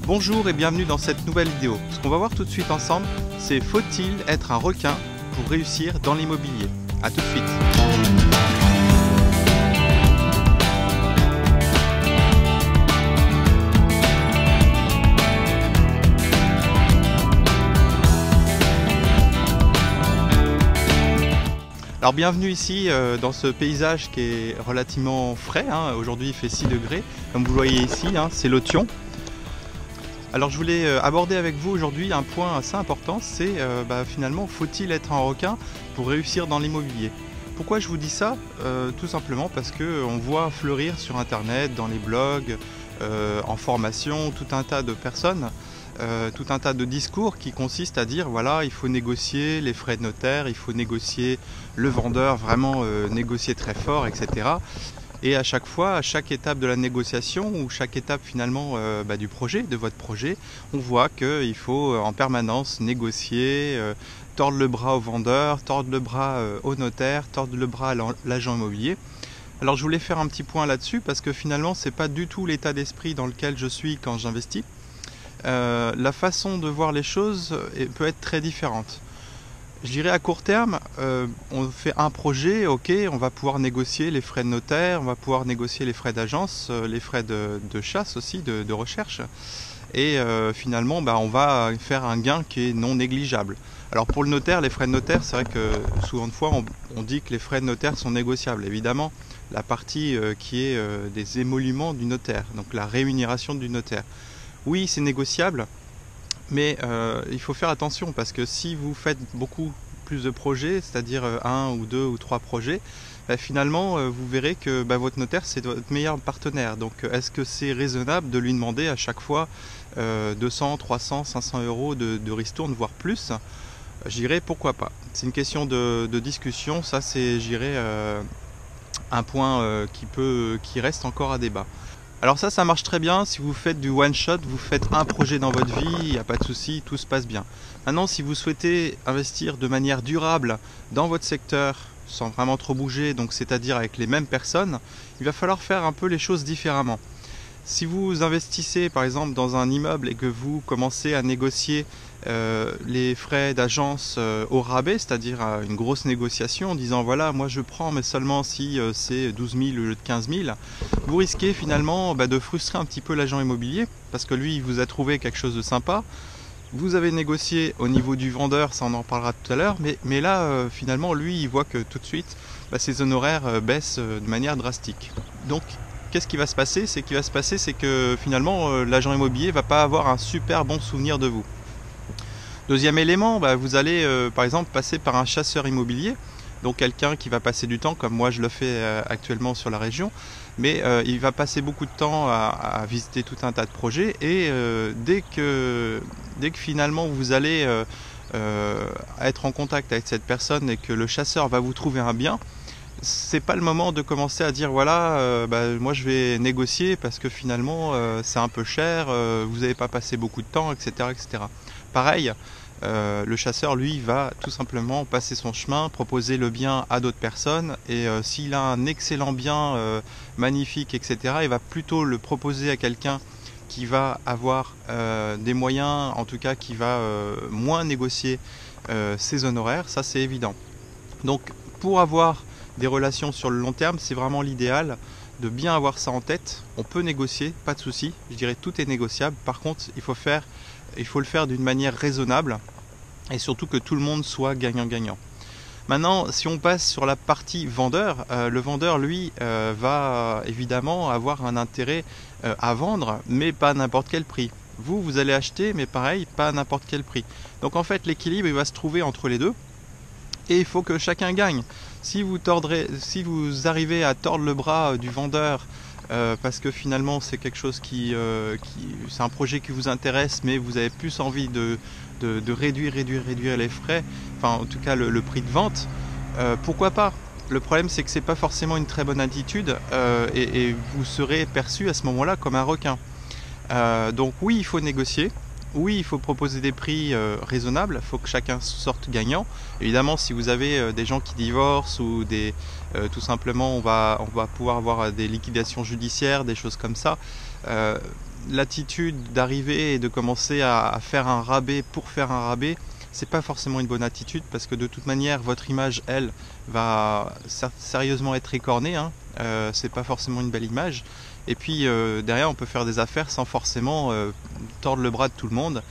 Bonjour et bienvenue dans cette nouvelle vidéo. Ce qu'on va voir tout de suite ensemble, c'est faut-il être un requin pour réussir dans l'immobilier? A tout de suite. Alors bienvenue ici dans ce paysage qui est relativement frais. Aujourd'hui il fait 6 degrés, comme vous le voyez ici, c'est l'Othion. Alors je voulais aborder avec vous aujourd'hui un point assez important, c'est finalement faut-il être un requin pour réussir dans l'immobilier? Pourquoi je vous dis ça? Tout simplement parce qu'on voit fleurir sur internet, dans les blogs, en formation, tout un tas de personnes, tout un tas de discours qui consistent à dire voilà, il faut négocier les frais de notaire, il faut négocier le vendeur, vraiment négocier très fort, etc. Et à chaque fois, à chaque étape de la négociation ou chaque étape finalement du projet, de votre projet, on voit qu'il faut en permanence négocier, tordre le bras au vendeur, tordre le bras au notaire, tordre le bras à l'agent immobilier. Alors je voulais faire un petit point là-dessus parce que finalement c'est pas du tout l'état d'esprit dans lequel je suis quand j'investis. La façon de voir les choses peut être très différente. Je dirais à court terme, on fait un projet, ok, on va pouvoir négocier les frais de notaire, on va pouvoir négocier les frais d'agence, les frais de chasse aussi, de recherche. Et finalement, on va faire un gain qui est non négligeable. Alors pour le notaire, les frais de notaire, c'est vrai que souvent de fois, on dit que les frais de notaire sont négociables. Évidemment, la partie qui est des émoluments du notaire, donc la rémunération du notaire. Oui, c'est négociable. Mais il faut faire attention parce que si vous faites beaucoup plus de projets, c'est-à-dire 1 ou 2 ou 3 projets, finalement vous verrez que votre notaire c'est votre meilleur partenaire. Donc est-ce que c'est raisonnable de lui demander à chaque fois 200, 300, 500 euros de ristourne, voire plus? Je dirais pourquoi pas. C'est une question de discussion, ça c'est un point qui reste encore à débat. Alors ça marche très bien si vous faites du one shot, vous faites un projet dans votre vie, il n'y a pas de souci, tout se passe bien. Maintenant, si vous souhaitez investir de manière durable dans votre secteur, sans vraiment trop bouger, donc c'est-à-dire avec les mêmes personnes, il va falloir faire un peu les choses différemment. Si vous investissez par exemple dans un immeuble et que vous commencez à négocier les frais d'agence au rabais, c'est-à-dire une grosse négociation en disant voilà, moi je prends mais seulement si c'est 12 000 au lieu de 15 000, vous risquez finalement de frustrer un petit peu l'agent immobilier parce que lui il vous a trouvé quelque chose de sympa. Vous avez négocié au niveau du vendeur, ça on en parlera tout à l'heure, mais là finalement lui il voit que tout de suite ses honoraires baissent de manière drastique. Donc qu'est-ce qui va se passer? C'est que finalement l'agent immobilier ne va pas avoir un super bon souvenir de vous. Deuxième élément, vous allez par exemple passer par un chasseur immobilier, donc quelqu'un qui va passer du temps, comme moi je le fais actuellement sur la région, mais il va passer beaucoup de temps à visiter tout un tas de projets et dès que finalement vous allez être en contact avec cette personne et que le chasseur va vous trouver un bien, c'est pas le moment de commencer à dire voilà moi je vais négocier parce que finalement c'est un peu cher, vous n'avez pas passé beaucoup de temps, etc. Pareil, le chasseur lui va tout simplement passer son chemin, proposer le bien à d'autres personnes et s'il a un excellent bien magnifique, etc., il va plutôt le proposer à quelqu'un qui va avoir des moyens, en tout cas qui va moins négocier ses honoraires, ça c'est évident. Donc pour avoir des relations sur le long terme, c'est vraiment l'idéal de bien avoir ça en tête. On peut négocier, pas de souci, je dirais tout est négociable. Par contre, il faut le faire d'une manière raisonnable et surtout que tout le monde soit gagnant-gagnant. Maintenant, si on passe sur la partie vendeur, le vendeur lui va évidemment avoir un intérêt à vendre, mais pas à n'importe quel prix. Vous allez acheter, mais pareil, pas à n'importe quel prix. Donc en fait, l'équilibre il va se trouver entre les deux. Et il faut que chacun gagne. Si vous arrivez à tordre le bras du vendeur parce que finalement c'est quelque chose c'est un projet qui vous intéresse, mais vous avez plus envie de réduire les frais, enfin en tout cas le prix de vente, pourquoi pas? Le problème c'est que c'est pas forcément une très bonne attitude et vous serez perçu à ce moment-là comme un requin. Donc oui, il faut négocier. Oui, il faut proposer des prix raisonnables, il faut que chacun sorte gagnant. Évidemment, si vous avez des gens qui divorcent ou tout simplement on va pouvoir avoir des liquidations judiciaires, des choses comme ça, l'attitude d'arriver et de commencer à faire un rabais pour faire un rabais, c'est pas forcément une bonne attitude, parce que de toute manière votre image, elle, va sérieusement être écornée, hein. C'est pas forcément une belle image, et puis derrière on peut faire des affaires sans forcément tordre le bras de tout le monde.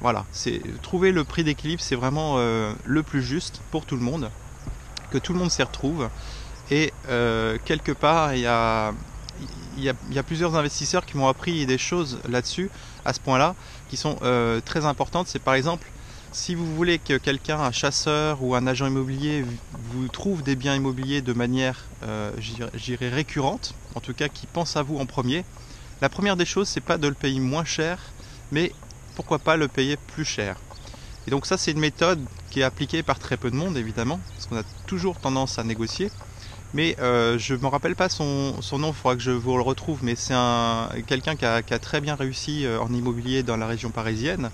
Voilà, c'est trouver le prix d'équilibre, c'est vraiment le plus juste pour tout le monde, que tout le monde s'y retrouve. Et quelque part il y a plusieurs investisseurs qui m'ont appris des choses là-dessus, à ce point-là, qui sont très importantes. C'est par exemple, si vous voulez que quelqu'un, un chasseur ou un agent immobilier, vous trouve des biens immobiliers de manière, j'irais récurrente, en tout cas qui pense à vous en premier, la première des choses, c'est pas de le payer moins cher, mais pourquoi pas le payer plus cher. Et donc ça, c'est une méthode qui est appliquée par très peu de monde, évidemment, parce qu'on a toujours tendance à négocier. Mais je ne me rappelle pas son nom, il faudra que je vous le retrouve, mais c'est quelqu'un qui a très bien réussi en immobilier dans la région parisienne,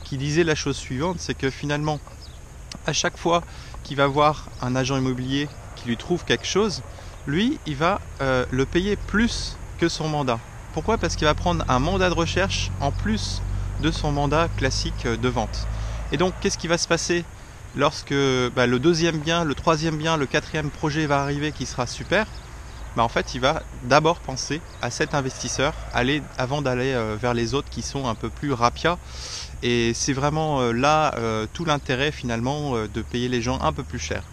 qui disait la chose suivante, c'est que finalement, à chaque fois qu'il va voir un agent immobilier qui lui trouve quelque chose, lui, il va le payer plus que son mandat. Pourquoi? Parce qu'il va prendre un mandat de recherche en plus de son mandat classique de vente. Et donc, qu'est-ce qui va se passer lorsque le deuxième bien, le troisième bien, le quatrième projet va arriver qui sera super? En fait, il va d'abord penser à cet investisseur avant d'aller vers les autres qui sont un peu plus rapias. Et c'est vraiment là tout l'intérêt finalement de payer les gens un peu plus cher.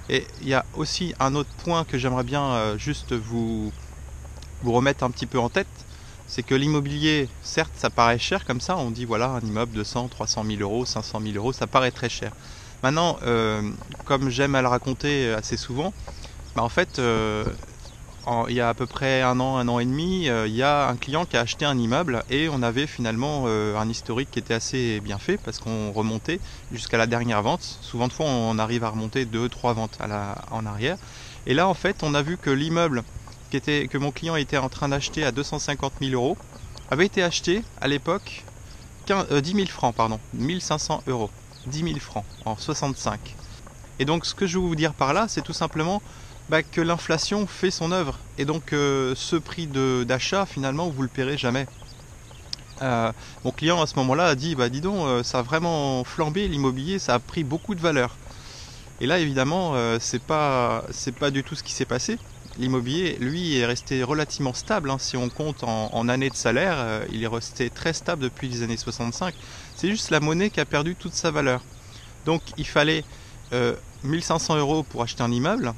Et il y a aussi un autre point que j'aimerais bien juste vous remettre un petit peu en tête. C'est que l'immobilier, certes, ça paraît cher comme ça. On dit voilà, un immeuble de 100, 300 000 euros, 500 000 euros, ça paraît très cher. Maintenant, comme j'aime à le raconter assez souvent, en fait, il y a à peu près un an et demi, il y a un client qui a acheté un immeuble et on avait finalement un historique qui était assez bien fait parce qu'on remontait jusqu'à la dernière vente. Souvent de fois, on arrive à remonter 2-3 ventes en arrière. Et là, en fait, on a vu que l'immeuble que mon client était en train d'acheter à 250 000 euros avait été acheté à l'époque 10 000 francs, pardon, 1500 euros, 10 000 francs en 65. Et donc ce que je veux vous dire par là, c'est tout simplement que l'inflation fait son œuvre. Et donc ce prix d'achat, finalement, vous le paierez jamais. Mon client à ce moment-là a dit, dis donc, ça a vraiment flambé l'immobilier, ça a pris beaucoup de valeur. Et là, évidemment, c'est pas du tout ce qui s'est passé. L'immobilier, lui, est resté relativement stable. Si on compte en années de salaire, il est resté très stable depuis les années 65. C'est juste la monnaie qui a perdu toute sa valeur. Donc il fallait 1500 euros pour acheter un immeuble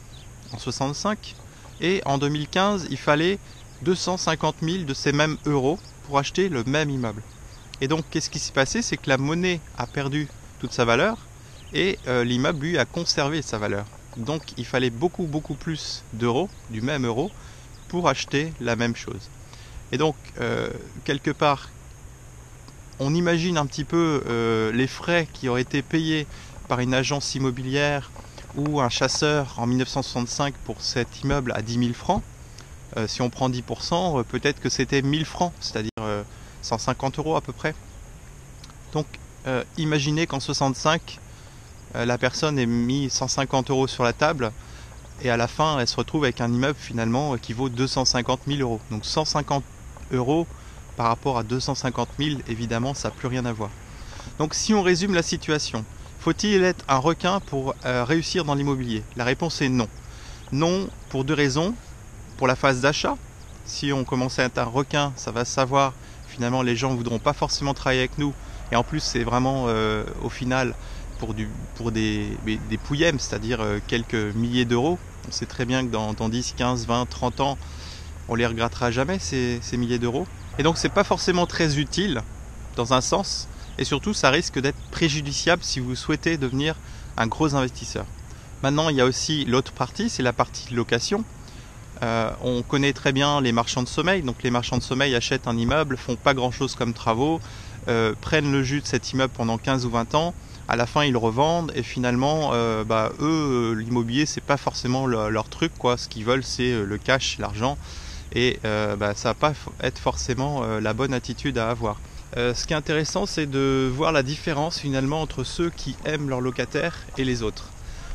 en 65. Et en 2015, il fallait 250 000 de ces mêmes euros pour acheter le même immeuble. Et donc qu'est-ce qui s'est passé? C'est que la monnaie a perdu toute sa valeur et l'immeuble, lui, a conservé sa valeur. Donc il fallait beaucoup plus d'euros, du même euro, pour acheter la même chose. Et donc quelque part, on imagine un petit peu les frais qui auraient été payés par une agence immobilière ou un chasseur en 1965 pour cet immeuble à 10 000 francs. Si on prend 10%, peut-être que c'était 1000 francs, c'est-à-dire 150 euros à peu près. Donc imaginez qu'en 65, la personne ait mis 150 euros sur la table et à la fin elle se retrouve avec un immeuble finalement qui vaut 250 000 euros. Donc 150 euros par rapport à 250 000, évidemment ça n'a plus rien à voir. Donc si on résume la situation, faut-il être un requin pour réussir dans l'immobilier? La réponse est non. Non pour deux raisons. Pour la phase d'achat, si on commence à être un requin, ça va savoir finalement les gens ne voudront pas forcément travailler avec nous et en plus c'est vraiment au final pour des pouillèmes, c'est-à-dire quelques milliers d'euros. On sait très bien que dans 10, 15, 20, 30 ans, on les regrettera jamais ces milliers d'euros. Et donc c'est pas forcément très utile dans un sens, et surtout ça risque d'être préjudiciable si vous souhaitez devenir un gros investisseur. Maintenant il y a aussi l'autre partie, c'est la partie location. On connaît très bien les marchands de sommeil, donc les marchands de sommeil achètent un immeuble, font pas grand chose comme travaux, prennent le jus de cet immeuble pendant 15 ou 20 ans, à la fin ils le revendent et finalement eux l'immobilier c'est pas forcément leur truc quoi. Ce qu'ils veulent c'est le cash, l'argent et ça va pas être forcément la bonne attitude à avoir. Ce qui est intéressant c'est de voir la différence finalement entre ceux qui aiment leurs locataires et les autres.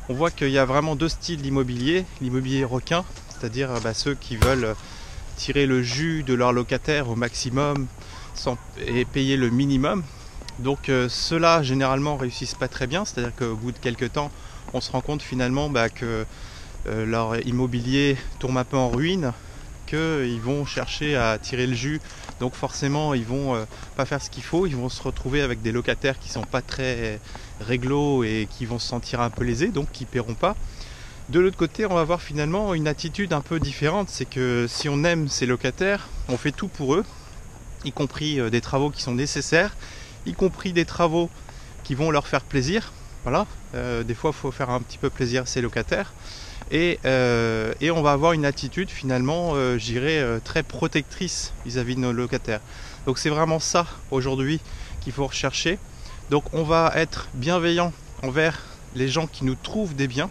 On voit qu'il y a vraiment deux styles d'immobilier, l'immobilier requin, c'est-à-dire ceux qui veulent tirer le jus de leurs locataires au maximum et payer le minimum. Donc ceux-là généralement réussissent pas très bien, c'est-à-dire qu'au bout de quelques temps on se rend compte finalement que leur immobilier tombe un peu en ruine, qu'ils vont chercher à tirer le jus, donc forcément ils vont pas faire ce qu'il faut, ils vont se retrouver avec des locataires qui sont pas très réglo et qui vont se sentir un peu lésés, donc qui paieront pas. De l'autre côté, on va avoir finalement une attitude un peu différente, c'est que si on aime ces locataires, on fait tout pour eux, y compris des travaux qui sont nécessaires, y compris des travaux qui vont leur faire plaisir. Voilà, des fois il faut faire un petit peu plaisir à ses locataires. Et on va avoir une attitude finalement, je dirais, très protectrice vis-à-vis de nos locataires. Donc c'est vraiment ça aujourd'hui qu'il faut rechercher. Donc on va être bienveillant envers les gens qui nous trouvent des biens,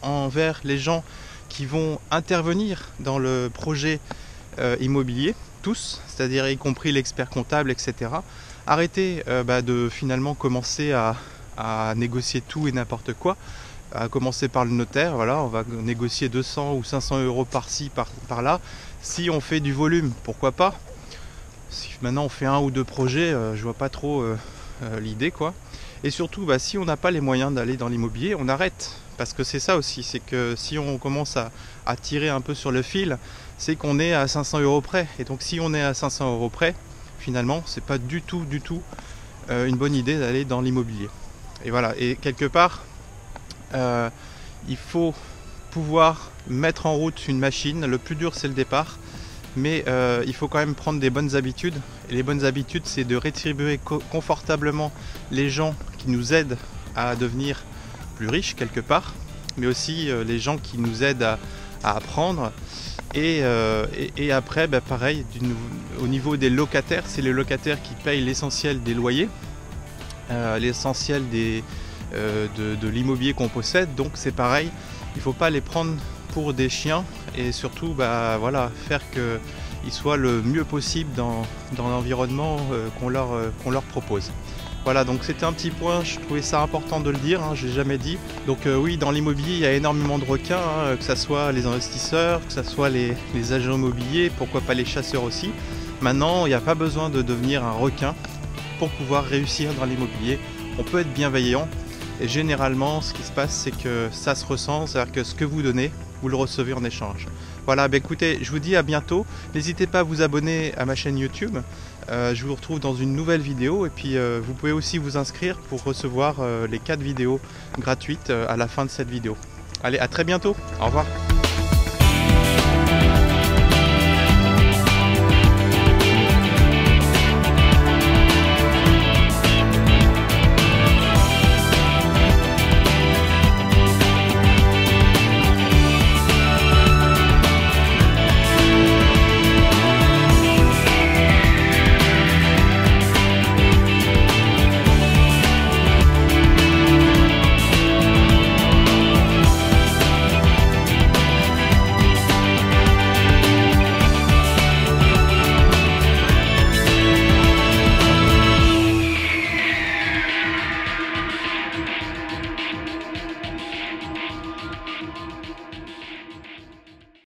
envers les gens qui vont intervenir dans le projet immobilier, tous, c'est-à-dire y compris l'expert comptable, etc. Arrêtez de finalement commencer à négocier tout et n'importe quoi, à commencer par le notaire. Voilà, on va négocier 200 ou 500 euros par-ci, par-là. Si on fait du volume, pourquoi pas. Si maintenant on fait un ou deux projets, je vois pas trop l'idée, quoi. Et surtout, si on n'a pas les moyens d'aller dans l'immobilier, on arrête. Parce que c'est ça aussi, c'est que si on commence à tirer un peu sur le fil, c'est qu'on est à 500 euros près. Et donc si on est à 500 euros près, finalement, c'est pas du tout une bonne idée d'aller dans l'immobilier. Et voilà, et quelque part, il faut pouvoir mettre en route une machine. Le plus dur, c'est le départ. Mais il faut quand même prendre des bonnes habitudes. Et les bonnes habitudes, c'est de rétribuer confortablement les gens qui nous aident à devenir plus riches quelque part, mais aussi les gens qui nous aident à apprendre. Et après, pareil, au niveau des locataires, c'est les locataires qui payent l'essentiel des loyers, l'essentiel de l'immobilier qu'on possède. Donc c'est pareil, il ne faut pas les prendre pour des chiens et surtout voilà, faire qu'ils soient le mieux possible dans l'environnement qu'on leur propose. Voilà, donc c'était un petit point, je trouvais ça important de le dire, je l'ai jamais dit. Donc oui, dans l'immobilier, il y a énormément de requins, que ce soit les investisseurs, que ce soit les agents immobiliers, pourquoi pas les chasseurs aussi. Maintenant, il n'y a pas besoin de devenir un requin pour pouvoir réussir dans l'immobilier. On peut être bienveillant et généralement, ce qui se passe, c'est que ça se ressent, c'est-à-dire que ce que vous donnez, vous le recevez en échange. Voilà, écoutez, je vous dis à bientôt. N'hésitez pas à vous abonner à ma chaîne YouTube. Je vous retrouve dans une nouvelle vidéo et puis vous pouvez aussi vous inscrire pour recevoir les 4 vidéos gratuites à la fin de cette vidéo. Allez, à très bientôt. Au revoir.